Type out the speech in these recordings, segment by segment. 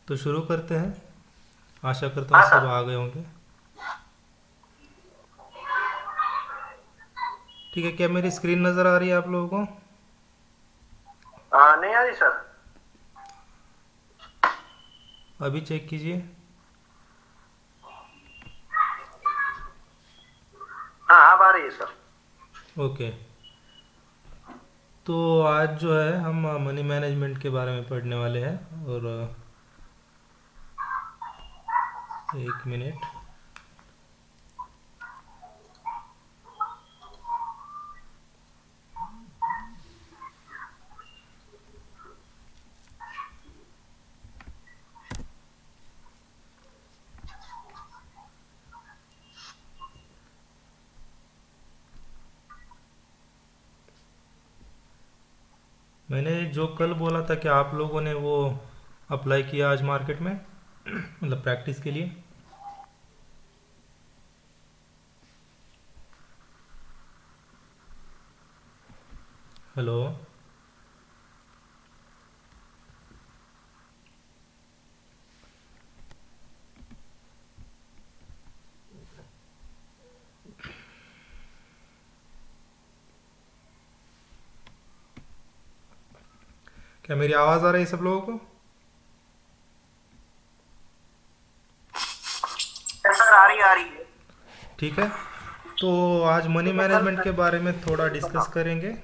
तो शुरू करते हैं। आशा करता हूँ हाँ सब सर। आ गए होंगे। ठीक है, क्या मेरी स्क्रीन नज़र आ रही है आप लोगों को? नहीं आ रही सर। अभी चेक कीजिए। हाँ अब आ रही है सर। ओके। तो आज जो है हम मनी मैनेजमेंट के बारे में पढ़ने वाले हैं। और एक मिनट। मैंने जो कल बोला था कि आप लोगों ने वो अप्लाई किया आज मार्केट में मतलब प्रैक्टिस के लिए। हेलो। क्या मेरी आवाज़ आ रही है सब लोगों को? यस सर, आ रही है आ रही है। ठीक है। तो आज मनी ठीक है कल मैनेजमेंट के बारे में थोड़ा डिस्कस बताओ। करेंगे।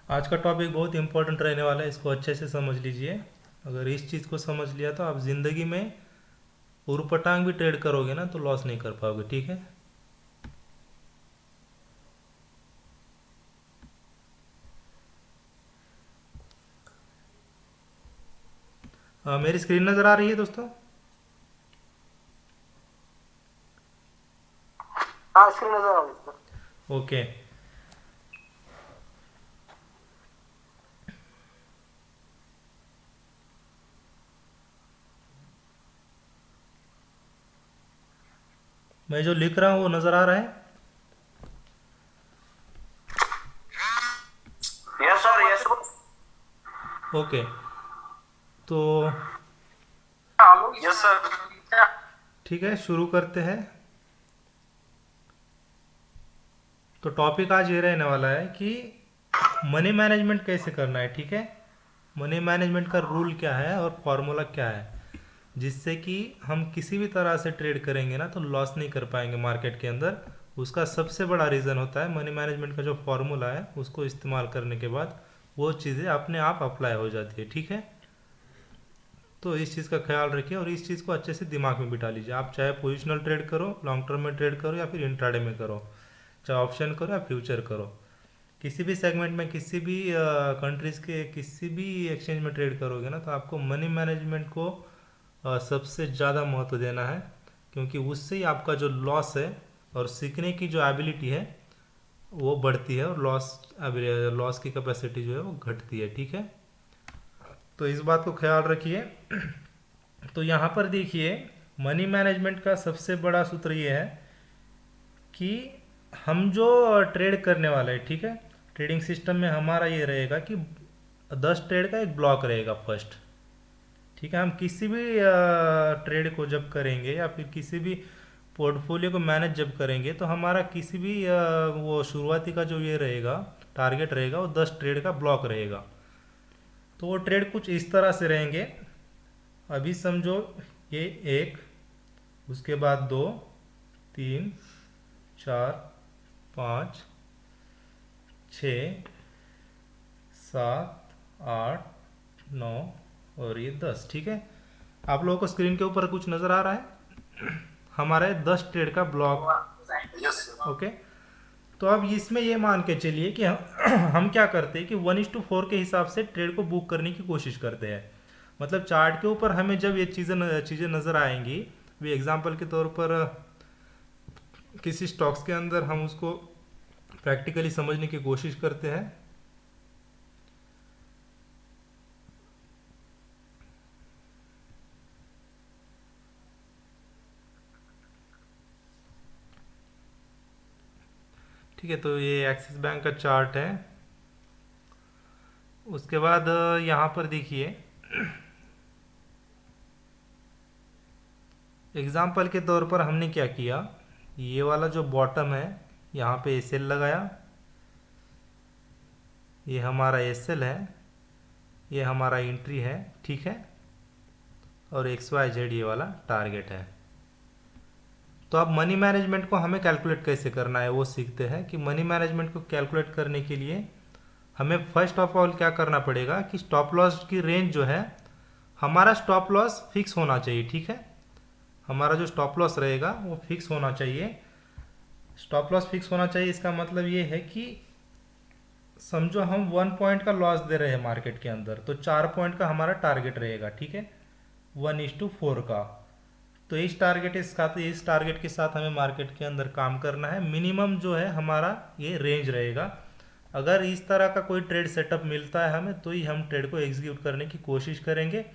आज का टॉपिक बहुत इंपॉर्टेंट रहने वाला है, इसको अच्छे से समझ लीजिए। अगर इस चीज़ को समझ लिया तो आप ज़िंदगी में उरपटांग भी ट्रेड करोगे ना तो लॉस नहीं कर पाओगे। ठीक है। मेरी स्क्रीन नज़र आ रही है दोस्तों? हाँ स्क्रीन नजर आ रही है सर। ओके। मैं जो लिख रहा हूँ वो नज़र आ रहा है? Yes sir yes. ओके। तो यस सर। ठीक है, शुरू करते हैं। तो टॉपिक आज ये रहने वाला है कि मनी मैनेजमेंट कैसे करना है। ठीक है। मनी मैनेजमेंट का रूल क्या है और फॉर्मूला क्या है, जिससे कि हम किसी भी तरह से ट्रेड करेंगे ना तो लॉस नहीं कर पाएंगे मार्केट के अंदर। उसका सबसे बड़ा रीज़न होता है मनी मैनेजमेंट का जो फॉर्मूला है उसको इस्तेमाल करने के बाद वो चीज़ें अपने आप अप्लाई हो जाती है। ठीक है। तो इस चीज़ का ख्याल रखिए और इस चीज़ को अच्छे से दिमाग में बिठा लीजिए। आप चाहे पोजिशनल ट्रेड करो, लॉन्ग टर्म में ट्रेड करो या फिर इंट्राडे में करो, चाहे ऑप्शन करो या फ्यूचर करो, किसी भी सेगमेंट में किसी भी कंट्रीज़ के किसी भी एक्सचेंज में ट्रेड करोगे ना तो आपको मनी मैनेजमेंट को सबसे ज़्यादा महत्व देना है। क्योंकि उससे ही आपका जो लॉस है और सीखने की जो एबिलिटी है वो बढ़ती है और लॉस लॉस की कैपेसिटी जो है वो घटती है। ठीक है। तो इस बात को ख्याल रखिए। तो यहाँ पर देखिए, मनी मैनेजमेंट का सबसे बड़ा सूत्र ये है कि हम जो ट्रेड करने वाले हैं, ठीक है, ट्रेडिंग सिस्टम में हमारा ये रहेगा कि 10 ट्रेड का एक ब्लॉक रहेगा फर्स्ट। ठीक है। हम किसी भी ट्रेड को जब करेंगे या फिर किसी भी पोर्टफोलियो को मैनेज जब करेंगे तो हमारा किसी भी वो शुरुआती का जो ये रहेगा टारगेट रहेगा वो 10 ट्रेड का ब्लॉक रहेगा। तो वो ट्रेड कुछ इस तरह से रहेंगे। अभी समझो ये एक, उसके बाद दो, तीन, चार, पाँच, छ, सात, आठ, नौ और ये 10। ठीक है। आप लोगों को स्क्रीन के ऊपर कुछ नज़र आ रहा है? हमारे 10 ट्रेड का ब्लॉक। Yes okay. तो अब इसमें ये मान के चलिए कि हम क्या करते हैं कि 1:4 के हिसाब से ट्रेड को बुक करने की कोशिश करते हैं। मतलब चार्ट के ऊपर हमें जब ये चीज़ें नज़र आएंगी, भी एग्जांपल के तौर पर किसी स्टॉक्स के अंदर हम उसको प्रैक्टिकली समझने की कोशिश करते हैं। ठीक है। तो ये एक्सिस बैंक का चार्ट है। उसके बाद यहाँ पर देखिए एग्जाम्पल के तौर पर हमने क्या किया, ये वाला जो बॉटम है यहाँ पे एस एल लगाया, ये हमारा एस एल है, ये हमारा एंट्री है, ठीक है, और एक्स वाई जेड ये वाला टारगेट है। तो अब मनी मैनेजमेंट को हमें कैलकुलेट कैसे करना है वो सीखते हैं कि मनी मैनेजमेंट को कैलकुलेट करने के लिए हमें फर्स्ट ऑफ ऑल क्या करना पड़ेगा कि स्टॉप लॉस की रेंज जो है, हमारा स्टॉप लॉस फिक्स होना चाहिए, ठीक है, हमारा जो स्टॉप लॉस रहेगा वो फिक्स होना चाहिए। स्टॉप लॉस फिक्स होना चाहिए इसका मतलब ये है कि समझो हम 1 पॉइंट का लॉस दे रहे हैं मार्केट के अंदर, तो 4 पॉइंट का हमारा टारगेट रहेगा, ठीक है, 1:4 का। तो इस टारगेट के साथ हमें मार्केट के अंदर काम करना है। मिनिमम जो है हमारा ये रेंज रहेगा। अगर इस तरह का कोई ट्रेड सेटअप मिलता है हमें, तो ही हम ट्रेड को एग्जीक्यूट करने की कोशिश करेंगे।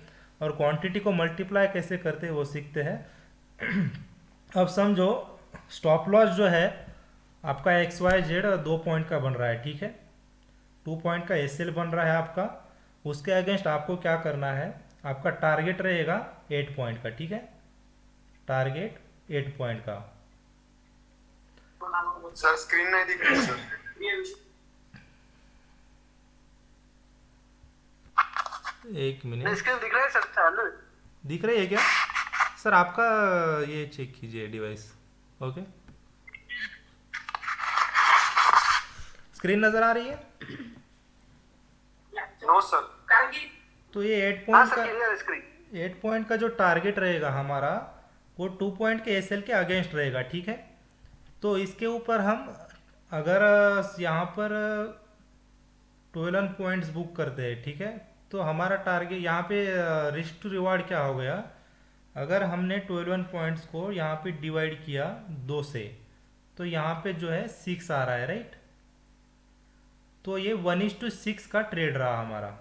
और क्वांटिटी को मल्टीप्लाई कैसे करते हैं वो सीखते हैं। अब समझो स्टॉप लॉस जो है आपका एक्स वाई जेड 2 पॉइंट का बन रहा है, ठीक है, 2 पॉइंट का एस एल बन रहा है आपका। उसके अगेंस्ट आपको क्या करना है, आपका टारगेट रहेगा 8 पॉइंट का, ठीक है, टारगेट 8 पॉइंट का। सर स्क्रीन नहीं दिख रही सर। एक मिनट, स्क्रीन दिख रहा है सर, चालू है। दिख रही है क्या सर? आपका ये चेक कीजिए डिवाइस। ओके, स्क्रीन नज़र आ रही है? No sir. तो ये 8 हाँ पॉइंट सर, का क्लियर है स्क्रीन। 8 पॉइंट का जो टारगेट रहेगा हमारा, वो 2 पॉइंट के एसएल के अगेंस्ट रहेगा, ठीक है। तो इसके ऊपर हम अगर यहाँ पर 12 पॉइंट्स बुक करते हैं, ठीक है, तो हमारा टारगेट यहाँ पे रिस्क टू रिवार्ड क्या हो गया, अगर हमने 12 पॉइंट्स को यहाँ पे डिवाइड किया 2 से, तो यहाँ पे जो है 6 आ रहा है, राइट। तो ये 1:6 का ट्रेड रहा हमारा,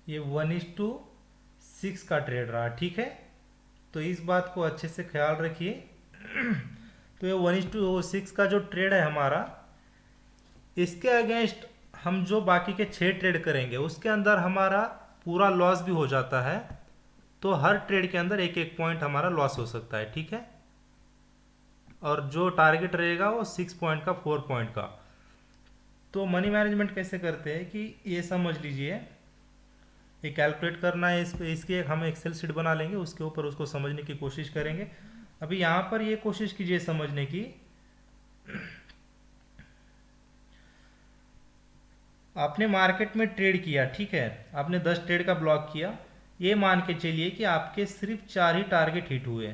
ये 1:6 का ट्रेड रहा, ठीक है। तो इस बात को अच्छे से ख्याल रखिए। तो ये 1:6 का जो ट्रेड है हमारा, इसके अगेंस्ट हम जो बाकी के 6 ट्रेड करेंगे उसके अंदर हमारा पूरा लॉस भी हो जाता है। तो हर ट्रेड के अंदर 1-1 पॉइंट हमारा लॉस हो सकता है, ठीक है। और जो टारगेट रहेगा वो 6 पॉइंट का, 4 पॉइंट का। तो मनी मैनेजमेंट कैसे करते हैं कि ये समझ लीजिए, ये कैलकुलेट करना है, इसकी एक हम एक्सेल शीट बना लेंगे, उसके ऊपर उसको समझने की कोशिश करेंगे। अभी यहाँ पर ये कोशिश कीजिए समझने की, आपने मार्केट में ट्रेड किया, ठीक है, आपने 10 ट्रेड का ब्लॉक किया, ये मान के चलिए कि आपके सिर्फ 4 ही टारगेट हिट हुए,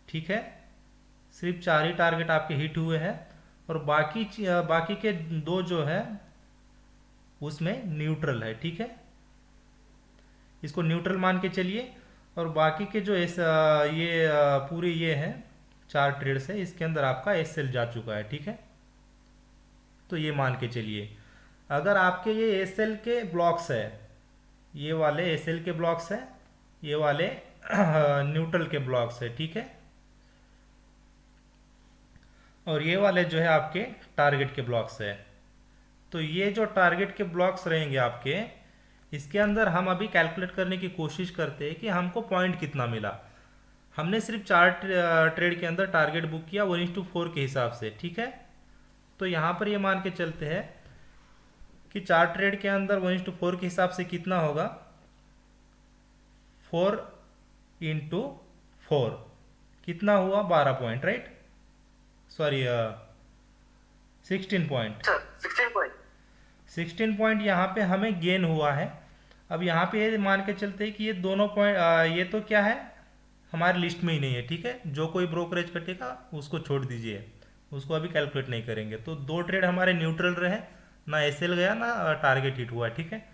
ठीक है, सिर्फ 4 ही टारगेट आपके हिट हुए हैं, और बाकी के 2 जो है उसमें न्यूट्रल है, ठीक है, इसको न्यूट्रल मान के चलिए। और बाकी के जो पूरी ये है 4 ट्रेड से, इसके अंदर आपका एस एल जा चुका है, ठीक है। तो ये मान के चलिए, अगर आपके ये एस एल के ब्लॉक्स है, ये वाले एस एल के ब्लॉक्स है, ये वाले न्यूट्रल के ब्लॉक्स है, ठीक है, और ये वाले जो है आपके टारगेट के ब्लॉक्स है। तो ये जो टारगेट के ब्लॉक्स रहेंगे आपके, इसके अंदर हम अभी कैलकुलेट करने की कोशिश करते हैं कि हमको पॉइंट कितना मिला। हमने सिर्फ 4 ट्रेड के अंदर टारगेट बुक किया 1:4 के हिसाब से, ठीक है। तो यहाँ पर ये मान के चलते हैं कि 4 ट्रेड के अंदर 1:4 के हिसाब से कितना होगा, 4 × 4 कितना हुआ, 12 point, right, sorry 16 point, sir 16 point. 16 point यहाँ पे हमें गेन हुआ है। अब यहाँ पे ये मान के चलते हैं कि ये दोनों पॉइंट, ये तो क्या है, हमारी लिस्ट में ही नहीं है, ठीक है, जो कोई ब्रोकरेज कटेगा उसको छोड़ दीजिए, उसको अभी कैलकुलेट नहीं करेंगे। तो 2 ट्रेड हमारे न्यूट्रल रहे, ना एसएल गया ना टारगेट हिट हुआ, ठीक है।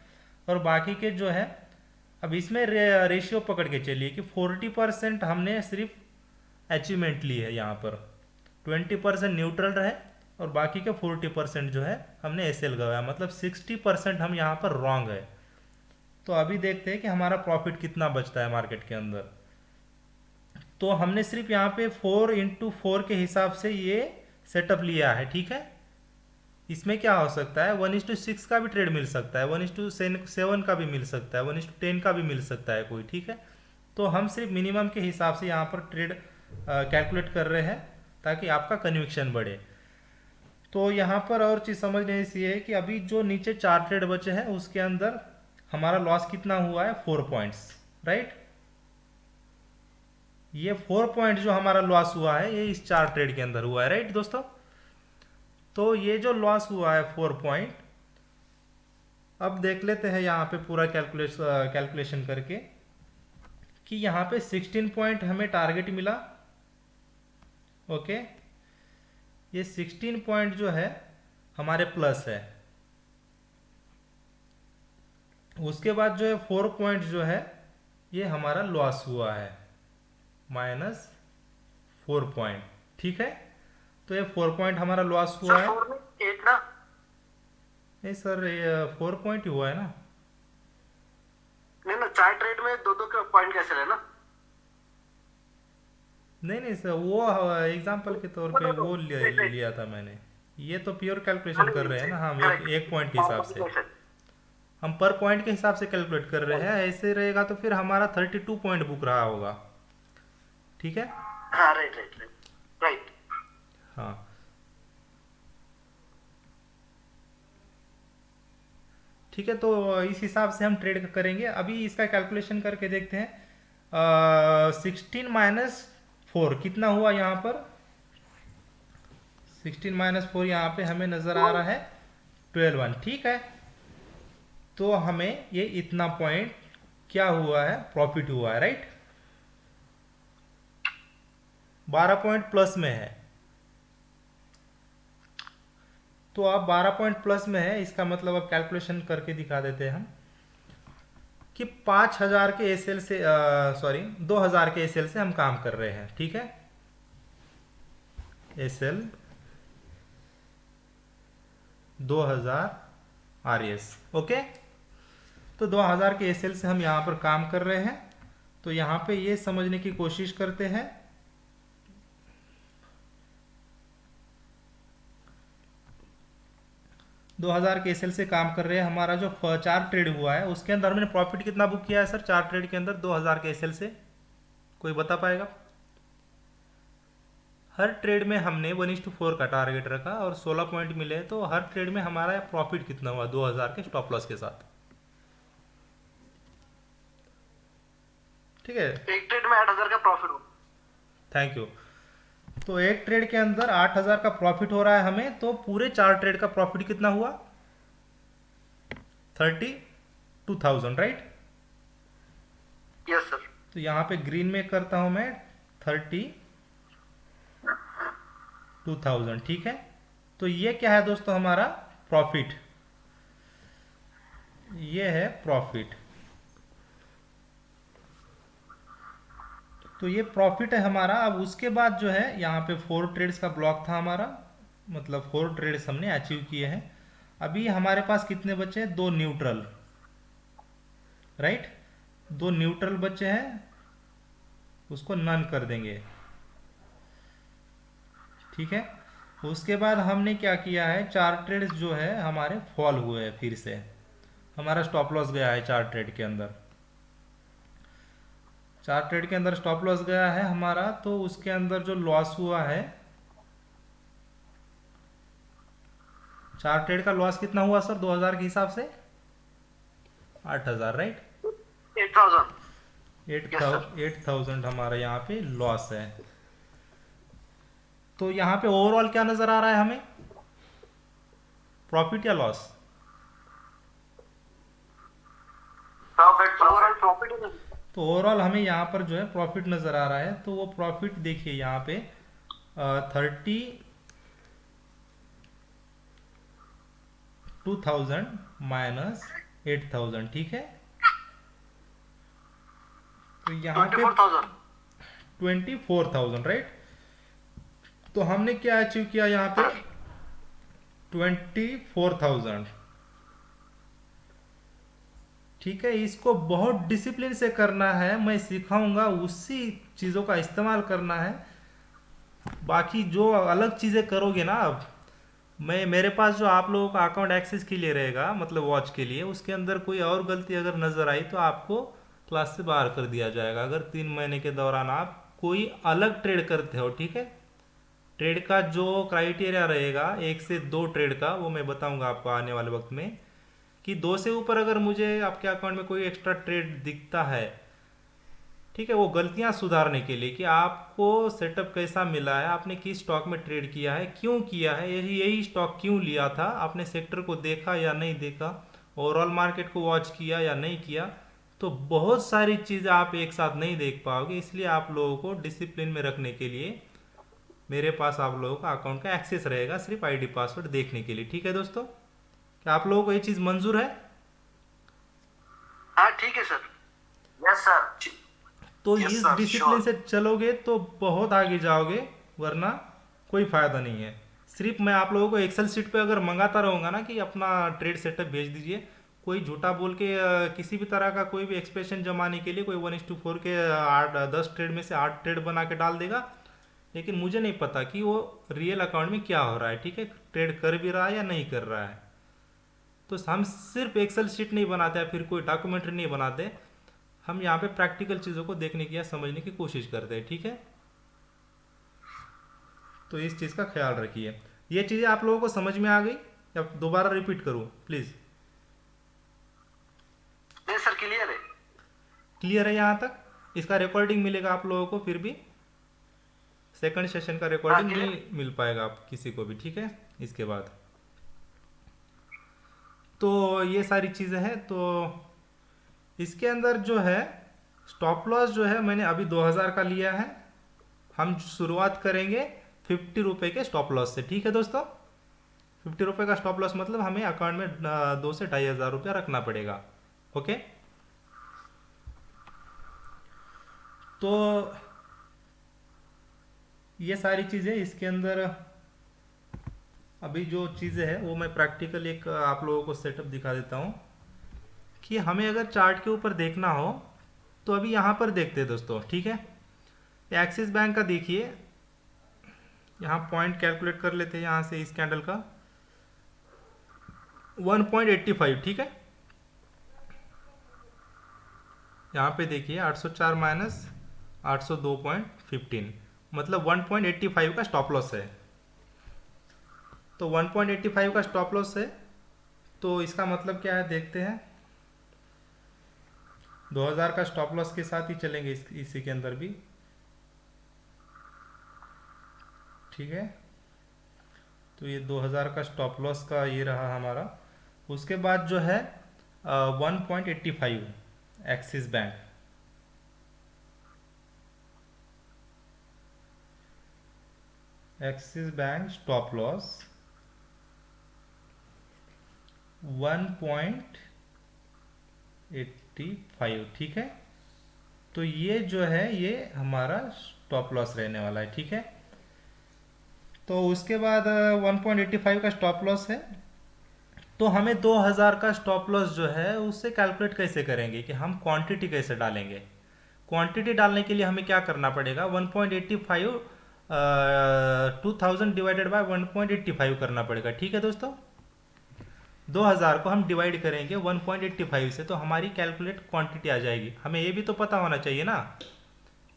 और बाकी के जो है, अब इसमें रेशियो पकड़ के चलिए कि 40% हमने सिर्फ अचीवमेंट ली है यहाँ पर, 20% न्यूट्रल रहे, और बाकी के 40% जो है हमने एसएल गवाया, मतलब 60% हम यहाँ पर रॉन्ग है। तो अभी देखते हैं कि हमारा प्रॉफिट कितना बचता है मार्केट के अंदर। तो हमने सिर्फ यहाँ पे 4 × 4 के हिसाब से ये सेटअप लिया है, ठीक है, इसमें क्या हो सकता है, 1:6 का भी ट्रेड मिल सकता है, 1:7 का भी मिल सकता है, 1:10 का भी मिल सकता है कोई, ठीक है। तो हम सिर्फ मिनिमम के हिसाब से यहाँ पर ट्रेड कैलकुलेट कर रहे हैं ताकि आपका कन्विक्शन बढ़े। तो यहाँ पर और चीज़ समझने की है कि अभी जो नीचे 4 ट्रेड बचे हैं उसके अंदर हमारा लॉस कितना हुआ है, 4 पॉइंट्स, राइट। ये 4 पॉइंट जो हमारा लॉस हुआ है ये इस 4 ट्रेड के अंदर हुआ है, राइट दोस्तों। तो ये जो लॉस हुआ है 4 पॉइंट, अब देख लेते हैं यहाँ पे पूरा कैलकुलेशन करके कि यहाँ पे 16 पॉइंट हमें टारगेट मिला, ओके। ये 16 पॉइंट जो है हमारे प्लस है, उसके बाद जो है 4 पॉइंट जो है ये हमारा लॉस हुआ है, -4 पॉइंट, ठीक है। तो ये 4 पॉइंट हमारा लॉस हुआ सर है। 4 में 8 ना? नहीं सर, ये 4 पॉइंट ही हुआ है ना। नहीं ना, 4 ट्रेड में 2-2 का पॉइंट कैसे है ना? नहीं नहीं सर, वो एग्जाम्पल के तौर पे वो लिया था मैंने। ये तो प्योर कैलकुलेशन कर रहे हैं ना हम, एक पॉइंट के हिसाब से, हम पर पॉइंट के हिसाब से कैलकुलेट कर रहे हैं। ऐसे रहेगा तो फिर हमारा 32 पॉइंट बुक रहा होगा, ठीक है। हाँ, राइट राइट राइट राइट। हाँ, ठीक है। तो इस हिसाब से हम ट्रेड करेंगे। अभी इसका कैलकुलेशन करके देखते हैं। 16 - 4 कितना हुआ यहाँ पर, 16 - 4 यहाँ पे हमें नजर आ रहा है 12, ठीक है। तो हमें ये इतना पॉइंट क्या हुआ है, प्रॉफिट हुआ है, राइट। 12 पॉइंट प्लस में है। तो अब 12 पॉइंट प्लस में है, इसका मतलब अब कैलकुलेशन करके दिखा देते हैं हम कि 5000 के एसएल से, सॉरी 2000 के एसएल से हम काम कर रहे हैं, ठीक है। SL 2000 RS, okay. तो 2000 के एसएल से हम यहाँ पर काम कर रहे हैं। तो यहाँ पे ये समझने की कोशिश करते हैं, दो 2000 के एसएल से काम कर रहे हैं। हमारा जो 4 ट्रेड हुआ है उसके अंदर हमने प्रॉफिट कितना बुक किया है सर, 4 ट्रेड के अंदर 2000 के एसएल से, कोई बता पाएगा। हर ट्रेड में हमने 1:4 का टारगेट रखा और 16 पॉइंट मिले, तो हर ट्रेड में हमारा प्रॉफिट कितना हुआ 2000 के स्टॉप लॉस के साथ, ठीक है। एक ट्रेड में 8,000 का प्रॉफिट हो। Thank you. तो एक ट्रेड के अंदर 8000 का प्रॉफिट हो रहा है हमें, तो पूरे 4 ट्रेड का प्रॉफिट कितना हुआ, 32,000, राइट। Yes sir. तो यहाँ पे ग्रीन में करता हूं मैं 32,000, ठीक है। तो ये क्या है दोस्तों, हमारा प्रॉफिट, ये है प्रॉफिट। तो ये प्रॉफिट है हमारा। अब उसके बाद जो है यहाँ पे 4 ट्रेड्स का ब्लॉक था हमारा, मतलब 4 ट्रेड्स हमने अचीव किए हैं। अभी हमारे पास कितने बचे हैं, 2 न्यूट्रल, राइट। 2 न्यूट्रल बचे हैं, उसको नन कर देंगे, ठीक है। उसके बाद हमने क्या किया है, 4 ट्रेड्स जो है हमारे फॉल हुए हैं, फिर से हमारा स्टॉप लॉस गया है 4 ट्रेड के अंदर, 4 ट्रेड के अंदर स्टॉप लॉस गया है हमारा। तो उसके अंदर जो लॉस हुआ है, 4 ट्रेड का लॉस कितना हुआ सर 2000 के हिसाब से, 8000, राइट। 8,000। 8,000 हमारा यहाँ पे लॉस है। तो यहाँ पे ओवरऑल क्या नजर आ रहा है हमें, प्रॉफिट या लॉस, प्रॉफिट, ओवरऑल प्रॉफिट है। तो ओवरऑल हमें यहाँ पर जो है प्रॉफिट नजर आ रहा है। तो वो प्रॉफिट देखिए यहाँ पे 32,000 - 8,000, ठीक है। तो यहाँ पे 24,000। 24,000, राइट। तो हमने क्या अचीव किया यहाँ पे, 24,000, ठीक है। इसको बहुत डिसिप्लिन से करना है, मैं सिखाऊंगा, उसी चीज़ों का इस्तेमाल करना है। बाकी जो अलग चीज़ें करोगे ना, अब मैं मेरे पास जो आप लोगों का अकाउंट एक्सेस के लिए रहेगा, मतलब वॉच के लिए, उसके अंदर कोई और गलती अगर नज़र आई तो आपको क्लास से बाहर कर दिया जाएगा, अगर 3 महीने के दौरान आप कोई अलग ट्रेड करते हो, ठीक है। ट्रेड का जो क्राइटेरिया रहेगा 1 से 2 ट्रेड का, वो मैं बताऊंगा आपको आने वाले वक्त में, कि 2 से ऊपर अगर मुझे आपके अकाउंट में कोई एक्स्ट्रा ट्रेड दिखता है, ठीक है, वो गलतियां सुधारने के लिए कि आपको सेटअप कैसा मिला है, आपने किस स्टॉक में ट्रेड किया है, क्यों किया है, यही यही स्टॉक क्यों लिया था, आपने सेक्टर को देखा या नहीं देखा, ओवरऑल मार्केट को वॉच किया या नहीं किया, तो बहुत सारी चीज़ें आप एक साथ नहीं देख पाओगे। इसलिए आप लोगों को डिसिप्लिन में रखने के लिए मेरे पास आप लोगों का अकाउंट का एक्सेस रहेगा, सिर्फ आईडी पासवर्ड देखने के लिए, ठीक है दोस्तों। क्या आप लोगों को ये चीज़ मंजूर है? हाँ ठीक है सर। Yes sir. तो यस इस सर डिसिप्लिन श्योर। से चलोगे तो बहुत आगे जाओगे, वरना कोई फ़ायदा नहीं है। सिर्फ मैं आप लोगों को एक्सेल शीट पे अगर मंगाता रहूँगा ना कि अपना ट्रेड सेटअप भेज दीजिए, कोई झूठा बोल के किसी भी तरह का कोई भी एक्सप्रेशन जमाने के लिए कोई 1:4 के 10 ट्रेड में से 8 ट्रेड बना के डाल देगा, लेकिन मुझे नहीं पता कि वो रियल अकाउंट में क्या हो रहा है, ठीक है, ट्रेड कर भी रहा है या नहीं कर रहा है। तो हम सिर्फ एक्सेल शीट नहीं बनाते या फिर कोई डॉक्यूमेंट्री नहीं बनाते, हम यहाँ पे प्रैक्टिकल चीज़ों को देखने की या समझने की कोशिश करते हैं, ठीक है। तो इस चीज़ का ख्याल रखिए। ये चीज़ें आप लोगों को समझ में आ गई या दोबारा रिपीट करूँ प्लीज़? नहीं सर क्लियर है। क्लियर है यहाँ तक? इसका रिकॉर्डिंग मिलेगा आप लोगों को, फिर भी सेकंड सेशन का हाँ रिकॉर्डिंग क्लियर। नहीं मिल पाएगा आप किसी को भी, ठीक है, इसके बाद। तो ये सारी चीज़ें हैं। तो इसके अंदर जो है स्टॉप लॉस जो है मैंने अभी 2000 का लिया है। हम शुरुआत करेंगे 50 रुपये के स्टॉप लॉस से, ठीक है दोस्तों। 50 रुपये का स्टॉप लॉस मतलब हमें अकाउंट में 2 से 2500 रुपया रखना पड़ेगा, ओके। तो ये सारी चीज़ें इसके अंदर, अभी जो चीज़ें हैं वो मैं प्रैक्टिकल एक आप लोगों को सेटअप दिखा देता हूँ कि हमें अगर चार्ट के ऊपर देखना हो तो अभी यहाँ पर देखते हैं दोस्तों, ठीक है। एक्सिस बैंक का देखिए, यहाँ पॉइंट कैलकुलेट कर लेते हैं यहाँ से इस कैंडल का 1.85, ठीक है। यहाँ पे देखिए 804 माइनस 802.15 मतलब 1.85 का स्टॉप लॉस है। तो 1.85 का स्टॉप लॉस है, तो इसका मतलब क्या है देखते हैं। 2000 का स्टॉप लॉस के साथ ही चलेंगे इसी के अंदर भी, ठीक है। तो ये 2000 का स्टॉप लॉस का ये रहा हमारा। उसके बाद जो है 1.85 axis bank, axis bank stop loss 1.85, ठीक है। तो ये जो है ये हमारा स्टॉप लॉस रहने वाला है, ठीक है। तो उसके बाद 1.85 का स्टॉप लॉस है, तो हमें 2000 का स्टॉप लॉस जो है उससे कैलकुलेट कैसे करेंगे कि हम क्वांटिटी कैसे डालेंगे। क्वांटिटी डालने के लिए हमें क्या करना पड़ेगा, 1.85 2000 डिवाइडेड बाय 1.85 करना पड़ेगा, ठीक है दोस्तों। 2000 को हम डिवाइड करेंगे 1.85 से, तो हमारी कैलकुलेट क्वांटिटी आ जाएगी। हमें ये भी तो पता होना चाहिए ना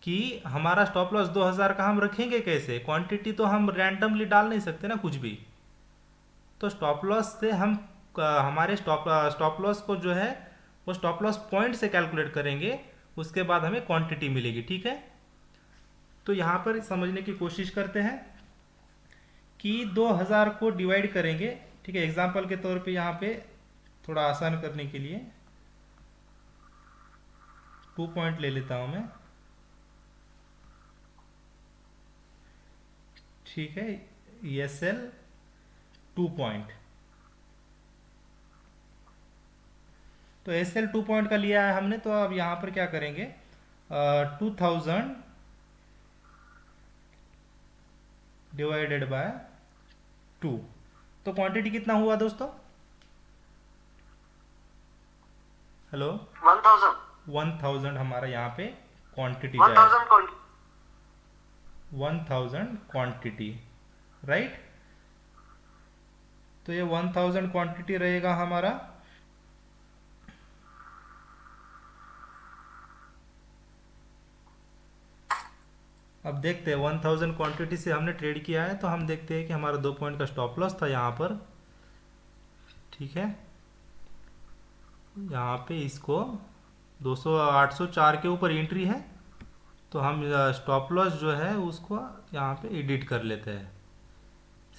कि हमारा स्टॉप लॉस 2000 का हम रखेंगे कैसे, क्वांटिटी तो हम रैंडमली डाल नहीं सकते ना कुछ भी। तो स्टॉप लॉस से हम हमारे स्टॉप लॉस को जो है वो स्टॉप लॉस पॉइंट से कैलकुलेट करेंगे, उसके बाद हमें क्वांटिटी मिलेगी, ठीक है। तो यहाँ पर समझने की कोशिश करते हैं कि 2000 को डिवाइड करेंगे, ठीक है। एग्जाम्पल के तौर पे यहाँ पे थोड़ा आसान करने के लिए 2 पॉइंट ले लेता हूँ मैं, ठीक है। ESL 2 पॉइंट, तो SL 2 पॉइंट का लिया है हमने। तो अब यहाँ पर क्या करेंगे, 2000 डिवाइडेड बाय 2, तो क्वांटिटी कितना हुआ दोस्तों? हेलो, 1000। 1000 हमारा यहाँ पे क्वांटिटी जाए, 1000 कौन। 1000 क्वांटिटी, राइट। तो ये 1000 क्वांटिटी रहेगा हमारा। अब देखते हैं 1000 क्वांटिटी से हमने ट्रेड किया है, तो हम देखते हैं कि हमारा 2 पॉइंट का स्टॉप लॉस था यहाँ पर। ठीक है, यहाँ पे इसको 200 804 के ऊपर एंट्री है, तो हम स्टॉप लॉस जो है उसको यहाँ पे एडिट कर लेते हैं,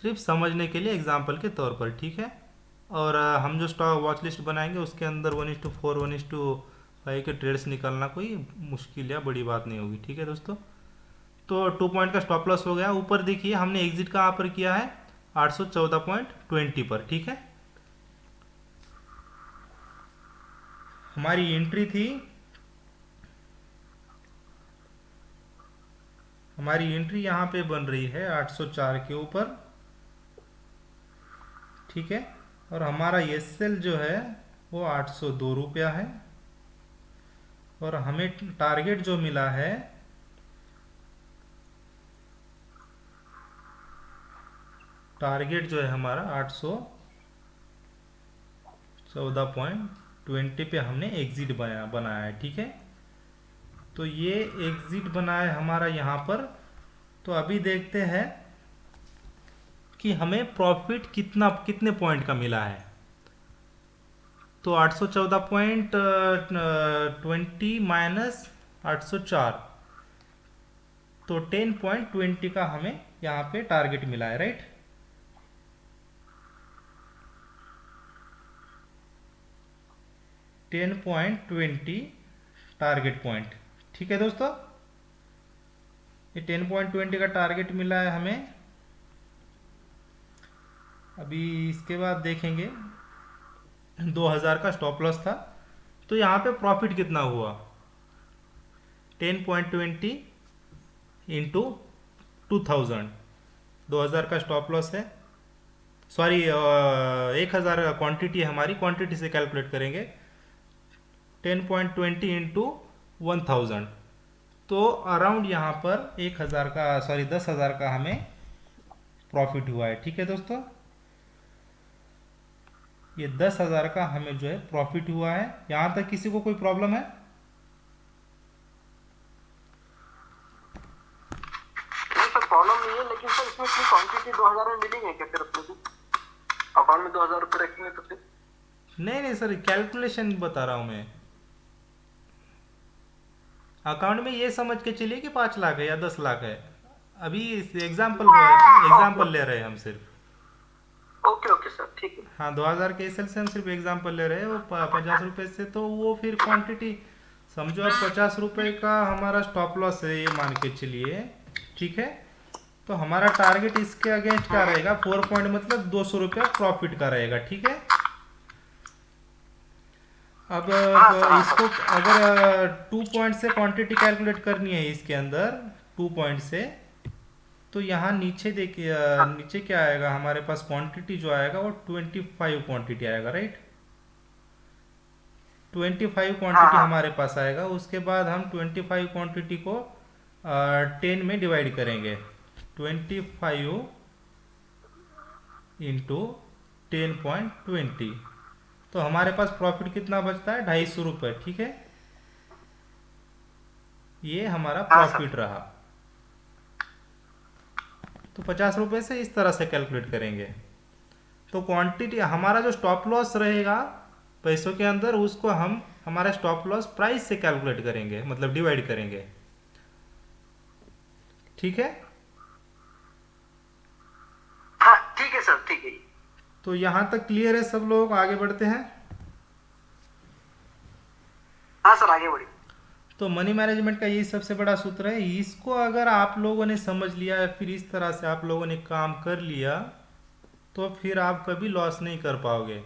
सिर्फ समझने के लिए एग्जांपल के तौर पर। ठीक है, और हम जो स्टॉक वॉच लिस्ट बनाएंगे उसके अंदर 1:4 1:5 के ट्रेड्स निकालना कोई मुश्किल या बड़ी बात नहीं होगी। ठीक है दोस्तों, तो 2 पॉइंट का स्टॉप लॉस हो गया। ऊपर देखिए हमने एग्जिट कहाँ पर किया है, 814.20 पर। ठीक है, हमारी एंट्री थी, हमारी एंट्री यहाँ पे बन रही है 804 के ऊपर। ठीक है, और हमारा एसएल जो है वो 802 रुपया है, और हमें टारगेट जो मिला है टारगेट जो है हमारा 814.20 पे हमने एग्जिट बनाया है। ठीक है, तो ये एग्जिट बना है हमारा यहाँ पर। तो अभी देखते हैं कि हमें प्रॉफिट कितने पॉइंट का मिला है। तो 814.20 माइनस 804, तो 10.20 का हमें यहाँ पे टारगेट मिला है, राइट। 10.20 target point. ठीक है दोस्तों, ये 10.20 का टारगेट मिला है हमें। अभी इसके बाद देखेंगे 2000 का स्टॉप लॉस था, तो यहाँ पे प्रॉफिट कितना हुआ, 10.20 इंटू 2000, 2000 का स्टॉप लॉस है, सॉरी 1000 क्वांटिटी है हमारी, क्वांटिटी से कैलकुलेट करेंगे। 10.20 इंटू 1000, तो अराउंड यहाँ पर 1000 का, सॉरी 10,000 का हमें प्रॉफिट हुआ है। ठीक है दोस्तों, ये 10,000 का हमें जो है प्रॉफिट हुआ है। यहाँ तक किसी को कोई प्रॉब्लम है? नहीं सर, प्रॉब्लम नहीं है, लेकिन सर इसमें की क्वांटिटी 2000 में मिलेंगे क्या फिर अपने को? अकाउंट में 2000 रुपये रखेंगे तो फिर? नहीं सर, कैलकुलेशन बता रहा हूँ मैं। अकाउंट में ये समझ के चलिए कि 5 लाख है या 10 लाख है, अभी एग्जाम्पल ले रहे हैं हम सिर्फ। ओके ओके सर, ठीक है। हाँ, 2000 के एसएल से हम सिर्फ एग्जाम्पल ले रहे हैं, वो 50 रुपये से, तो वो फिर क्वांटिटी समझो आप 50 रुपये का हमारा स्टॉप लॉस है, ये मान के चलिए। ठीक है, तो हमारा टारगेट इसके अगेंस्ट क्या रहेगा, 4 पॉइंट मतलब 200 रुपया प्रॉफिट का रहेगा। ठीक है, अब इसको अगर 2 पॉइंट से क्वांटिटी कैलकुलेट करनी है इसके अंदर, 2 पॉइंट से, तो यहाँ नीचे देखिए, नीचे क्या आएगा हमारे पास, क्वांटिटी जो आएगा वो 25 क्वांटिटी आएगा, राइट। 25 क्वांटिटी हमारे पास आएगा। उसके बाद हम 25 क्वांटिटी को 10 में डिवाइड करेंगे, 25 इंटू 10.20, तो हमारे पास प्रॉफिट कितना बचता है, 250 रुपये। ठीक है, ये हमारा प्रॉफिट रहा। तो 50 रुपये से इस तरह से कैलकुलेट करेंगे। तो क्वांटिटी हमारा जो स्टॉप लॉस रहेगा पैसों के अंदर, उसको हम हमारा स्टॉप लॉस प्राइस से कैलकुलेट करेंगे, मतलब डिवाइड करेंगे। ठीक है, हाँ ठीक है सर, ठीक है। तो यहाँ तक क्लियर है सब लोग, आगे बढ़ते हैं। हाँ सर, आगे बढ़िए। तो मनी मैनेजमेंट का यही सबसे बड़ा सूत्र है। इसको अगर आप लोगों ने समझ लिया या फिर इस तरह से आप लोगों ने काम कर लिया, तो फिर आप कभी लॉस नहीं कर पाओगे।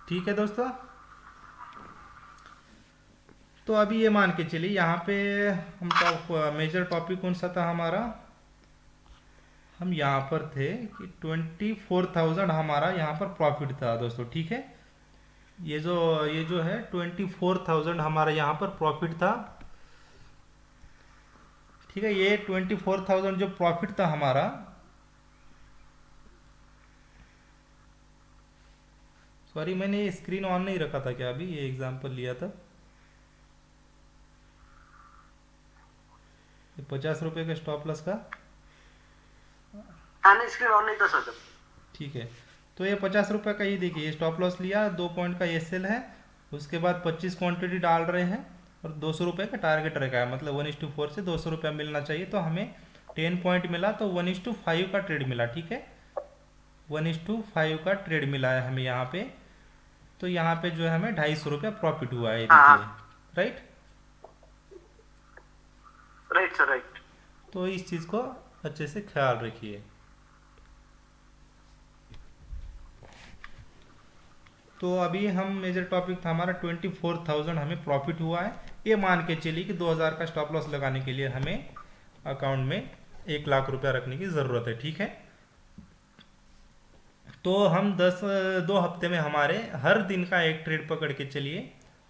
ठीक है दोस्तों, तो अभी ये मान के चलिए यहाँ पे हम मेजर टॉपिक कौन सा था हमारा, हम यहाँ पर थे कि 24,000 हमारा यहाँ पर प्रॉफिट था दोस्तों। ठीक है, ये जो है 24,000 हमारा यहाँ पर प्रॉफिट था। ठीक है, ये 24,000 जो प्रॉफिट था हमारा, सॉरी, मैंने ये स्क्रीन ऑन नहीं रखा था क्या, अभी ये एग्जांपल लिया था। ये 50 रुपये के स्टॉप लॉस का। हाँ नहीं, स्क्रीन ऑन नहीं था सर जब। ठीक है, तो ये 50 रुपये का, ये देखिए ये स्टॉप लॉस लिया, 2 पॉइंट का ये सेल है। उसके बाद 25 क्वांटिटी डाल रहे हैं और 200 रुपये का टारगेट रखा है, मतलब 1:4 से 200 रुपया मिलना चाहिए। तो हमें 10 पॉइंट मिला, तो 1:5 का ट्रेड मिला। ठीक है, 1:5 का ट्रेड मिला है हमें यहाँ पे। तो यहाँ पे जो है हमें 250 रुपया प्रॉफिट हुआ है, ये हाँ देखिए। हाँ, राइट, राइट सर, राइट। तो इस चीज़ को अच्छे से ख्याल रखिए। तो अभी हम मेजर टॉपिक था हमारा 24,000 हमें प्रॉफिट हुआ है। ये मान के चलिए कि 2,000 का स्टॉप लॉस लगाने के लिए हमें अकाउंट में 1,00,000 रुपया रखने की ज़रूरत है। ठीक है, तो हम 2 हफ्ते में हमारे हर दिन का एक ट्रेड पकड़ के चलिए।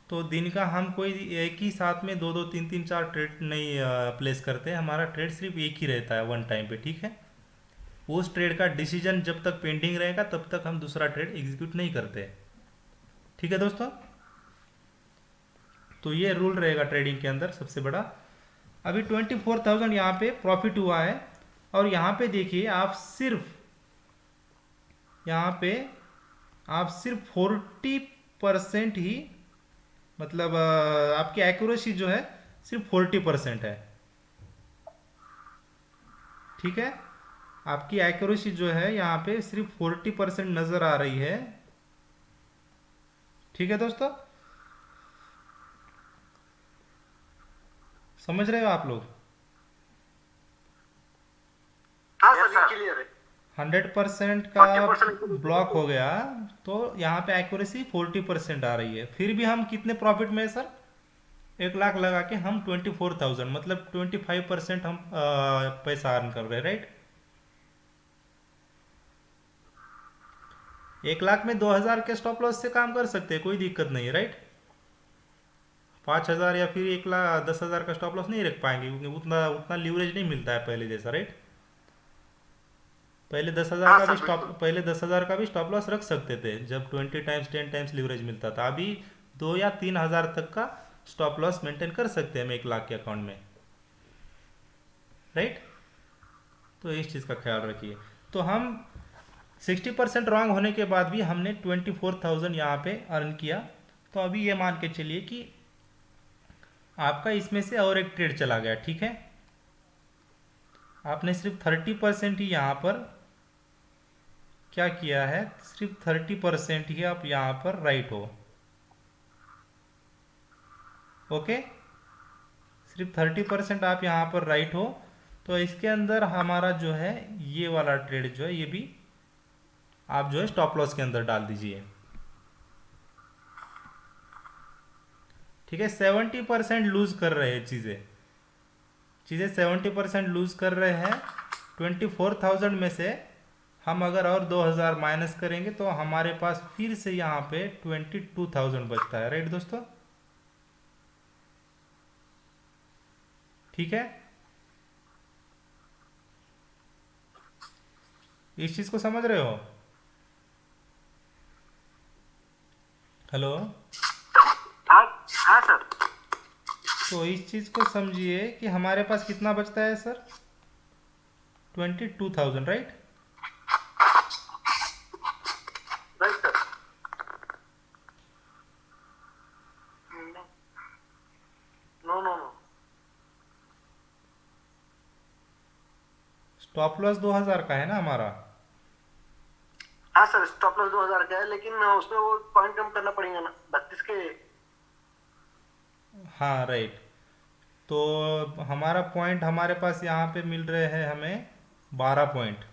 तो दिन का हम कोई एक ही साथ में 2-2, 3-3, 4 ट्रेड नहीं प्लेस करते। हमारा ट्रेड सिर्फ एक ही रहता है वन टाइम पे। ठीक है, उस ट्रेड का डिसीजन जब तक पेंडिंग रहेगा तब तक हम दूसरा ट्रेड एग्जीक्यूट नहीं करते। ठीक है दोस्तों, तो ये रूल रहेगा ट्रेडिंग के अंदर सबसे बड़ा। अभी 24,000 यहाँ पे प्रॉफिट हुआ है, और यहाँ पे देखिए आप सिर्फ, यहाँ पे आप सिर्फ 40% ही, मतलब आपकी एक्यूरेसी जो है सिर्फ 40% है। ठीक है, आपकी एक्यूरेसी जो है यहाँ पे सिर्फ 40% नज़र आ रही है। ठीक है दोस्तों, समझ रहे हो आप लोग? हाँ सर, ये क्लियर है। 100% का 40% ब्लॉक हो गया, तो यहाँ पे एक्यूरेसी 40% आ रही है। फिर भी हम कितने प्रॉफिट में है सर? 1,00,000 लगा के हम 24,000, मतलब 25% हम पैसा अर्न कर रहे हैं। राइट, 1,00,000 में 2,000 के स्टॉप लॉस से काम कर सकते हैं, कोई दिक्कत नहीं है। राइट, 5,000 या फिर 1,00,000 10,000 का स्टॉप लॉस नहीं रख पाएंगे, क्योंकि उतना उतना लीवरेज नहीं मिलता है पहले जैसा। राइट, पहले 10,000 हाँ का भी सर, बिल्कुल। स्टॉप लॉस रख सकते थे जब 20 टाइम्स 10 टाइम्स लीवरेज मिलता था। अभी 2 या 3,000 तक का स्टॉप लॉस मेंटेन कर सकते हैं हम 1,00,000 के अकाउंट में। राइट, तो इस चीज़ का ख्याल रखिए। तो हम 60% रॉन्ग होने के बाद भी हमने 24,000 यहाँ पे अर्न किया। तो अभी ये मान के चलिए कि आपका इसमें से और एक ट्रेड चला गया। ठीक है, आपने सिर्फ 30% ही यहाँ पर क्या किया है, सिर्फ 30% ही आप यहाँ पर राइट हो। ओके, सिर्फ 30% आप यहाँ पर राइट हो। तो इसके अंदर हमारा जो है ये वाला ट्रेड जो है, ये भी आप जो है स्टॉप लॉस के अंदर डाल दीजिए। ठीक है, 70% लूज कर रहे हैं चीज़ें 70% लूज कर रहे हैं। 24,000 में से हम अगर और 2,000 माइनस करेंगे तो हमारे पास फिर से यहाँ पे 22,000 बचता है। राइट दोस्तों, ठीक है, इस चीज़ को समझ रहे हो? हेलो, हाँ हाँ सर। तो इस चीज़ को समझिए कि हमारे पास कितना बचता है sir? 22,000। Right, right sir. No no no. Stop loss 2,000 का है ना हमारा। हाँ सर, स्टॉप लॉस 2000 का है, लेकिन उसमें वो पॉइंट कम करना पड़ेगा ना 32 के। हाँ राइट, तो हमारा पॉइंट हमारे पास यहाँ पे मिल रहे हैं हमें 12 पॉइंट।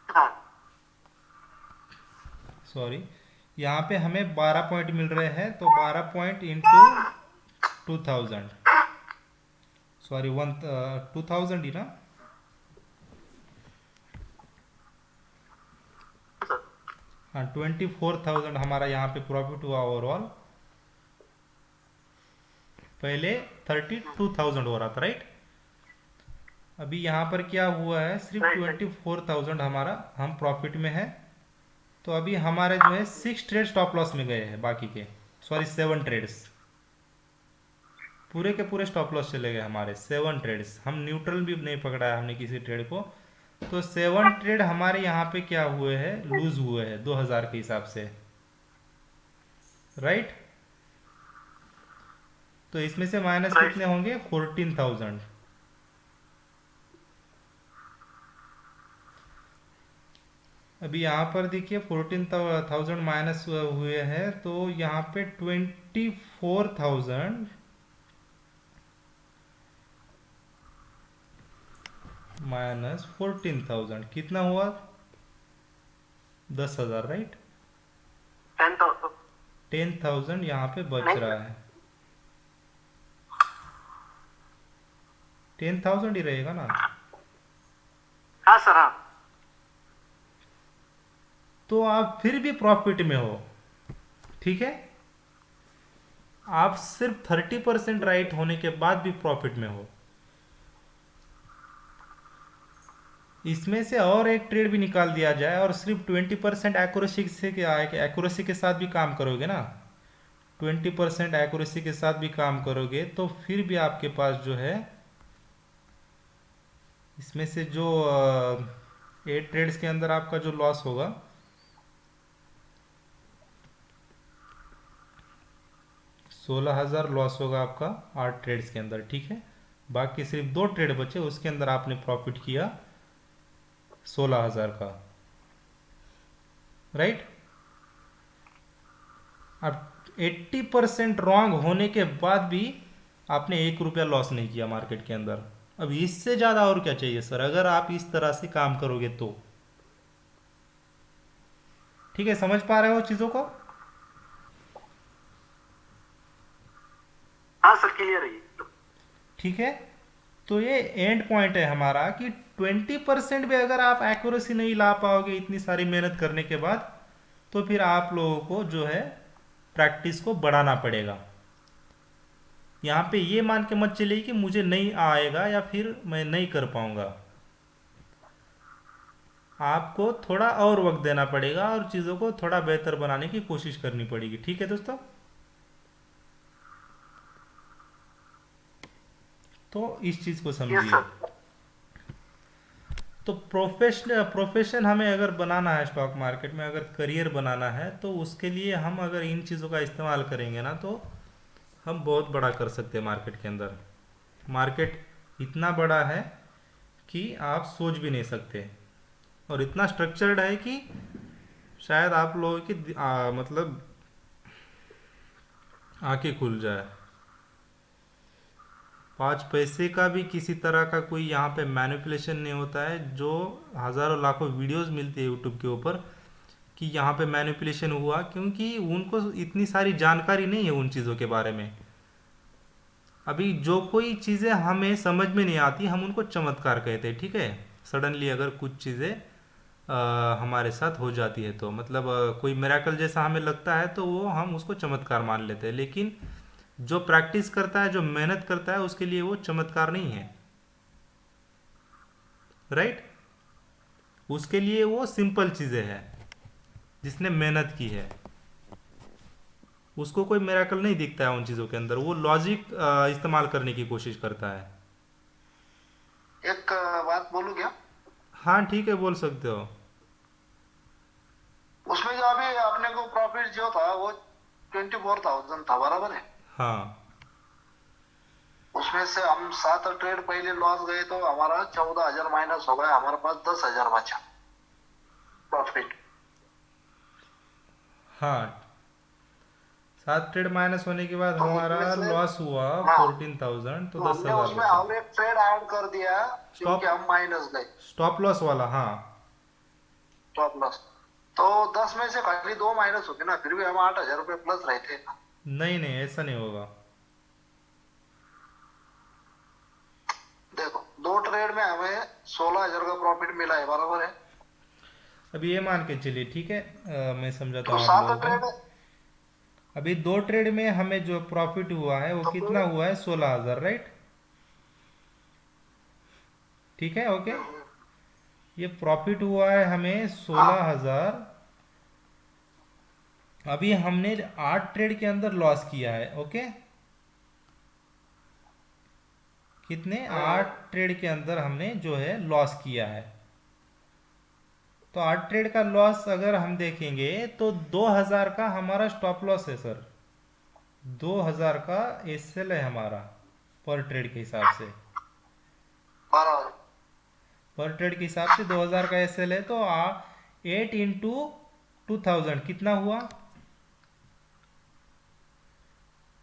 हाँ सॉरी, यहाँ पे हमें 12 पॉइंट मिल रहे हैं, तो 12 पॉइंट इंटू 2,000, सॉरी 2,000 ही ना। सर। हाँ, 24,000 हमारा यहाँ पे प्रॉफिट हुआ ओवरऑल। पहले 32,000 हो रहा था। राइट, अभी यहाँ पर क्या हुआ है, सिर्फ राइट राइट। 24,000 हमारा हम प्रॉफिट में है। तो अभी हमारे जो है 6 ट्रेड स्टॉप लॉस में गए हैं, बाकी के सॉरी 7 ट्रेड्स पूरे के पूरे स्टॉप लॉस चले गए हमारे 7 ट्रेड्स। हम न्यूट्रल भी नहीं पकड़ा है हमने किसी ट्रेड को। तो 7 ट्रेड हमारे यहाँ पे क्या हुए हैं, लूज हुए हैं 2000 के हिसाब से, राइट। तो इसमें से माइनस राइट। कितने होंगे, 14,000। अभी यहाँ पर देखिए 14,000 माइनस हुए हैं, तो यहाँ पे 24,000 माइनस 14,000 कितना हुआ, 10,000, राइट। 10,000 10,000 यहाँ पे बच नहीं। रहा है, 10,000 ही रहेगा ना। हाँ सर, हाँ। तो आप फिर भी प्रॉफिट में हो, ठीक है। आप सिर्फ 30% राइट होने के बाद भी प्रॉफिट में हो। इसमें से और एक ट्रेड भी निकाल दिया जाए और सिर्फ 20% एक्यूरेसी से एक्यूरेसी के साथ भी काम करोगे ना, 20% एक्यूरेसी के साथ भी काम करोगे, तो फिर भी आपके पास जो है इसमें से जो 8 ट्रेड्स के अंदर आपका जो लॉस होगा 16,000 लॉस होगा आपका 8 ट्रेड्स के अंदर, ठीक है। बाकी सिर्फ 2 ट्रेड बचे, उसके अंदर आपने प्रॉफिट किया 16,000 का, राइट। अब 80% रॉन्ग होने के बाद भी आपने 1 रुपया लॉस नहीं किया मार्केट के अंदर। अब इससे ज़्यादा और क्या चाहिए सर, अगर आप इस तरह से काम करोगे तो। ठीक है, समझ पा रहे हो चीज़ों को। हाँ सर, क्लियर है ये। ठीक है, तो ये एंड पॉइंट है हमारा कि 20% भी अगर आप एक्यूरेसी नहीं ला पाओगे इतनी सारी मेहनत करने के बाद, तो फिर आप लोगों को जो है प्रैक्टिस को बढ़ाना पड़ेगा। यहाँ पे ये मान के मत चलिए कि मुझे नहीं आएगा या फिर मैं नहीं कर पाऊंगा। आपको थोड़ा और वक्त देना पड़ेगा और चीज़ों को थोड़ा बेहतर बनाने की कोशिश करनी पड़ेगी, ठीक है दोस्तों। तो इस चीज़ को यस समझिए। सर। तो प्रोफेशन हमें अगर बनाना है स्टॉक मार्केट में, अगर करियर बनाना है, तो उसके लिए हम अगर इन चीज़ों का इस्तेमाल करेंगे ना, तो हम बहुत बड़ा कर सकते हैं मार्केट के अंदर। मार्केट इतना बड़ा है कि आप सोच भी नहीं सकते, और इतना स्ट्रक्चर्ड है कि शायद आप लोगों की मतलब आंखें खुल जाए। 5 पैसे का भी किसी तरह का कोई यहाँ पे मैनिपुलेशन नहीं होता है, जो हज़ारों लाखों वीडियोस मिलती है यूट्यूब के ऊपर कि यहाँ पे मैनिपुलेशन हुआ, क्योंकि उनको इतनी सारी जानकारी नहीं है उन चीज़ों के बारे में। अभी जो कोई चीज़ें हमें समझ में नहीं आती हम उनको चमत्कार कहते हैं, ठीक है। सडनली अगर कुछ चीज़ें हमारे साथ हो जाती है तो मतलब कोई मिराकल जैसा हमें लगता है, तो वो हम उसको चमत्कार मान लेते हैं। लेकिन जो प्रैक्टिस करता है, जो मेहनत करता है, उसके लिए वो चमत्कार नहीं है, राइट। उसके लिए वो सिंपल चीज़ें हैं, जिसने मेहनत की है उसको कोई मिराकल नहीं दिखता है उन चीज़ों के अंदर। वो लॉजिक इस्तेमाल करने की कोशिश करता है। एक बात बोलूं क्या? हाँ ठीक है, बोल सकते हो। उसमें जो अभी अपने को प्रॉफिट जो था वो 24,000 था, बराबर है। हाँ उसमें से हम 7 ट्रेड पहले लॉस गए तो हमारा 14,000 माइनस हो गया, हमारे पास 10,000 बचा प्रॉफिट। हाँ, 7 ट्रेड माइनस होने के बाद तो हमारा उसमें से, लॉस हुआ हाँ, 14,000, तो तो दस हमने हजार उसमें बचा। और एक ट्रेड ऐड कर दिया क्योंकि स्टॉप हम माइनस गए। स्टॉप लॉस वाला, हाँ। स्टॉप लॉस तो 10 में से खाली 2 माइनस हो गए ना, फिर भी हम 8,000 रुपये प्लस रहे थे। नहीं नहीं, ऐसा नहीं होगा। देखो, 2 ट्रेड में हमें 16,000 का प्रॉफिट मिला है, बराबर है। अभी ये मान के चलिए, ठीक है। मैं समझाता तो हूँ आप सात लोगों ट्रेड को। अभी 2 ट्रेड में हमें जो प्रॉफिट हुआ है वो तो कितना हुआ है, 16,000, राइट। ठीक है, ओके। ये प्रॉफिट हुआ है हमें हाँ 16,000 अभी हमने 8 ट्रेड के अंदर लॉस किया है, ओके। कितने? हम्म, 8 ट्रेड के अंदर हमने जो है लॉस किया है। तो 8 ट्रेड का लॉस अगर हम देखेंगे तो 2000 का हमारा स्टॉप लॉस है सर। 2000 का एसएल है हमारा पर ट्रेड के हिसाब से। बराबर। पर ट्रेड के हिसाब से 2000 का एसएल है, तो 8 इंटू 2000 कितना हुआ?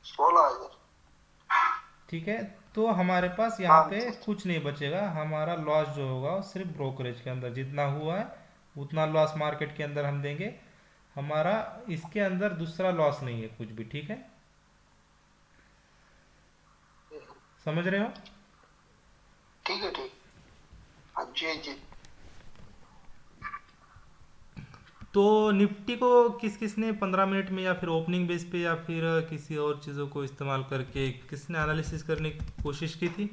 16,000। ठीक है, तो हमारे पास यहाँ हाँ पे जी। कुछ नहीं बचेगा। हमारा लॉस जो होगा वो सिर्फ ब्रोकरेज के अंदर जितना हुआ है उतना लॉस मार्केट के अंदर हम देंगे। हमारा इसके अंदर दूसरा लॉस नहीं है कुछ भी, ठीक है। समझ रहे हो? ठीक है, ठीक। हाँ जी जी। तो निफ्टी को किस किस ने 15 मिनट में या फिर ओपनिंग बेस पे या फिर किसी और चीज़ों को इस्तेमाल करके किसने एनालिसिस करने की कोशिश की थी?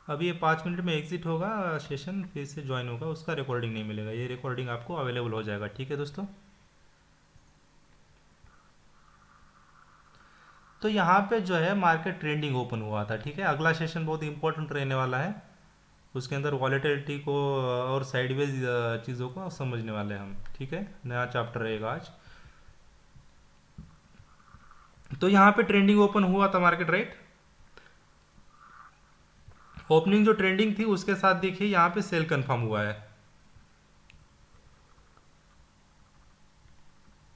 अभी ये 5 मिनट में एग्जिट होगा सेशन, फिर से ज्वाइन होगा, उसका रिकॉर्डिंग नहीं मिलेगा। ये रिकॉर्डिंग आपको अवेलेबल हो जाएगा, ठीक है दोस्तों। तो यहाँ पे जो है मार्केट ट्रेंडिंग ओपन हुआ था, ठीक है। अगला सेशन बहुत इंपॉर्टेंट रहने वाला है। उसके अंदर वॉलेटिलिटी को और साइडवेज चीज़ों को समझने वाले हैं हम, ठीक है। नया चैप्टर रहेगा आज। तो यहाँ पे ट्रेंडिंग ओपन हुआ था मार्केट, राइट। ओपनिंग जो ट्रेंडिंग थी उसके साथ देखिए यहाँ पे सेल कंफर्म हुआ है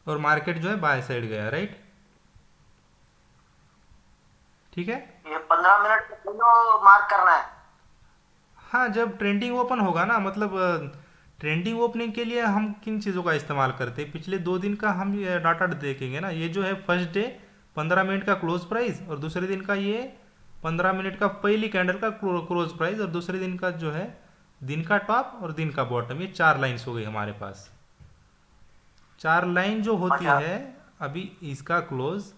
और मार्केट जो है बाय साइड गया, राइट। ठीक है। ये 15 मिनट मार्क करना है। हाँ, जब ट्रेंडिंग ओपन होगा ना, मतलब ट्रेंडिंग ओपनिंग के लिए हम किन चीज़ों का इस्तेमाल करते हैं, पिछले 2 दिन का हम ये डाटा देखेंगे ना। ये जो है फर्स्ट डे 15 मिनट का क्लोज प्राइस, और दूसरे दिन का ये 15 मिनट का पहली कैंडल का क्लोज प्राइस, और दूसरे दिन का जो है दिन का टॉप और दिन का बॉटम। ये 4 लाइन्स हो गई हमारे पास। 4 लाइन जो होती अच्छा। है, अभी इसका क्लोज,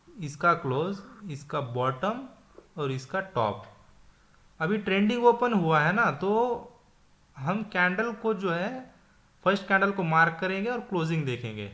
इसका क्लोज, इसका बॉटम और इसका टॉप। अभी ट्रेंडिंग ओपन हुआ है ना, तो हम कैंडल को जो है फर्स्ट कैंडल को मार्क करेंगे और क्लोजिंग देखेंगे।